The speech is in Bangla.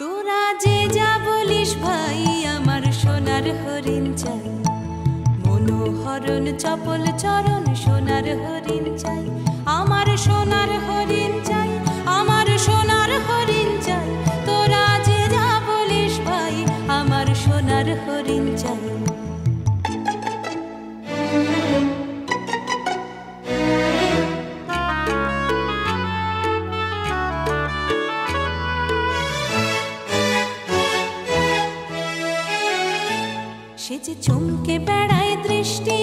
তোরা যে যা বলিস ভাই, আমার সোনার হরিণ চাই, মনোহরণ চপল চরণ সোনার হরিণ চাই, আমার সোনার হরিণ চাই, আমার সোনার হরিণ চাই। তোরা যে যা বলিস ভাই, আমার সোনার হরিণ চাই। সে যে চমকে বেড়ায় দৃষ্টি